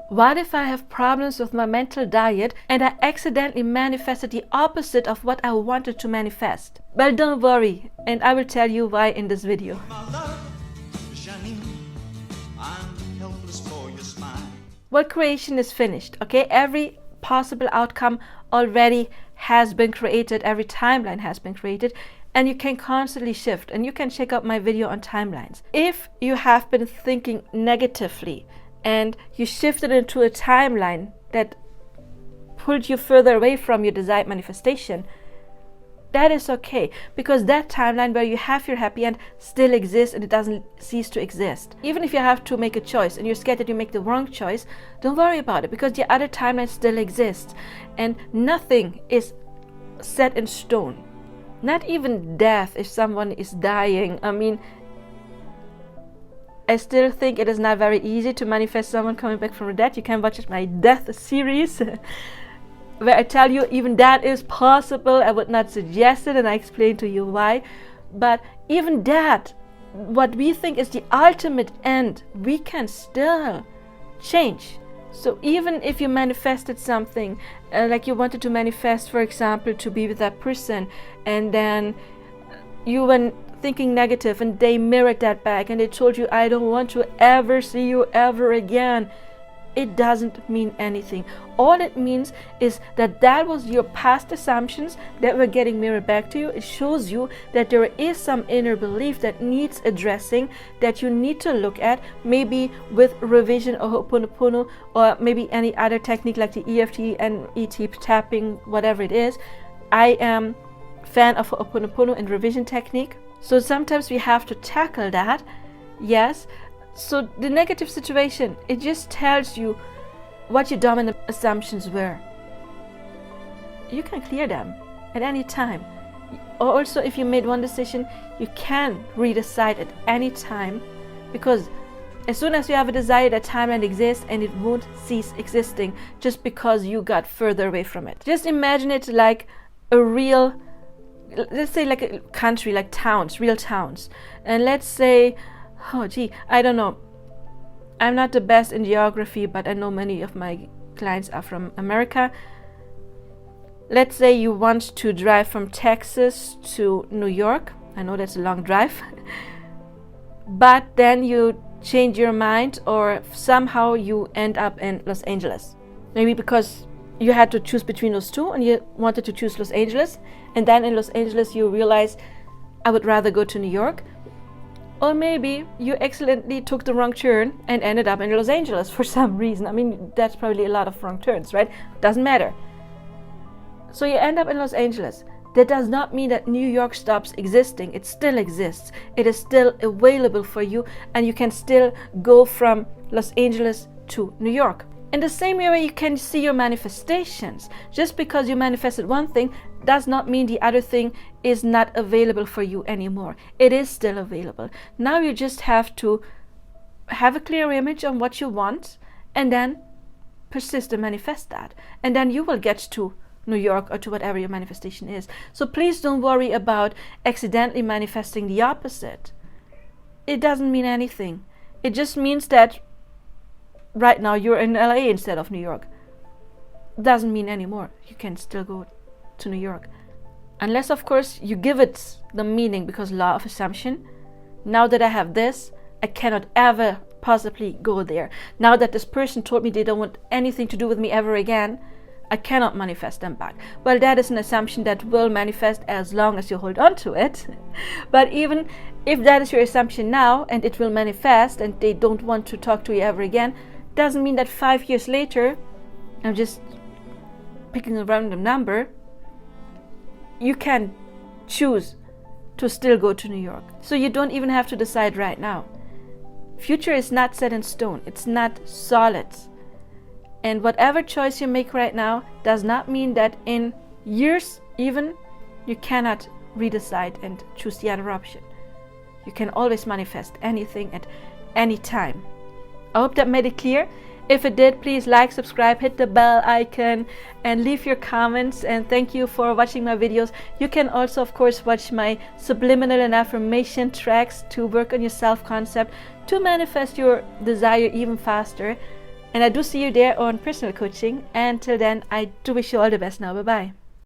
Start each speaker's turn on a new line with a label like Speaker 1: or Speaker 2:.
Speaker 1: What if I have problems with my mental diet and I accidentally manifested the opposite of what I wanted to manifest? Well, don't worry, and I will tell you why in this video. Well, creation is finished, okay? Every possible outcome already has been created, every timeline has been created, and you can constantly shift, and you can check out my video on timelines. If you have been thinking negatively and you shifted into a timeline that pulled you further away from your desired manifestation, that is okay, because that timeline where you have your happy end still exists and it doesn't cease to exist. Even if you have to make a choice and you're scared that you make the wrong choice, don't worry about it, because the other timeline still exists and nothing is set in stone. Not even death, if someone is dying. I mean, I still think it is not very easy to manifest someone coming back from the dead. You can watch my death series where I tell you even that is possible. I would not suggest it, and I explain to you why. But even that, what we think is the ultimate end, we can still change. So even if you manifested something, like you wanted to manifest, for example, to be with that person, and then you went thinking negative and they mirrored that back and they told you, I don't want to ever see you ever again, it doesn't mean anything. All it means is that that was your past assumptions that were getting mirrored back to you. It shows you that there is some inner belief that needs addressing, that you need to look at, maybe with revision or Ho'oponopono, or maybe any other technique like the EFT and ET tapping, whatever it is. I am fan of Ho'oponopono and revision technique. So sometimes we have to tackle that, yes. So the negative situation, it just tells you what your dominant assumptions were. You can clear them at any time. Also, if you made one decision, you can redecide at any time, because as soon as you have a desire, that timeline exists and it won't cease existing just because you got further away from it. Just imagine it like a real, let's say like a country, like towns, real towns. And let's say, oh gee, I don't know, I'm not the best in geography, but I know many of my clients are from America. Let's say you want to drive from Texas to New York. I know that's a long drive. But then you change your mind, or somehow you end up in Los Angeles. Maybe because you had to choose between those two and you wanted to choose Los Angeles, and then in Los Angeles you realize, I would rather go to New York. Or maybe you accidentally took the wrong turn and ended up in Los Angeles for some reason. I mean, that's probably a lot of wrong turns, right? Doesn't matter. So you end up in Los Angeles. That does not mean that New York stops existing. It still exists. It is still available for you, and you can still go from Los Angeles to New York. In the same way you can see your manifestations. Just because you manifested one thing does not mean the other thing is not available for you anymore. It is still available. Now you just have to have a clear image on what you want and then persist and manifest that. And then you will get to New York or to whatever your manifestation is. So please don't worry about accidentally manifesting the opposite. It doesn't mean anything. It just means that right now you're in LA instead of New York. Doesn't mean anymore. You can still go to New York. Unless, of course, you give it the meaning, because law of assumption. Now that I have this, I cannot ever possibly go there. Now that this person told me they don't want anything to do with me ever again, I cannot manifest them back. Well, that is an assumption that will manifest as long as you hold on to it. But even if that is your assumption now and it will manifest and they don't want to talk to you ever again, doesn't mean that 5 years later, I'm just picking a random number, you can choose to still go to New York. So you don't even have to decide right now. Future is not set in stone. It's not solid. And whatever choice you make right now does not mean that in years even you cannot redecide and choose the other option. You can always manifest anything at any time. I hope that made it clear. If it did, please like, subscribe, hit the bell icon, and leave your comments. And thank you for watching my videos. You can also, of course, watch my subliminal and affirmation tracks to work on your self-concept, to manifest your desire even faster. And I do see you there on personal coaching. And till then, I do wish you all the best now. Bye bye.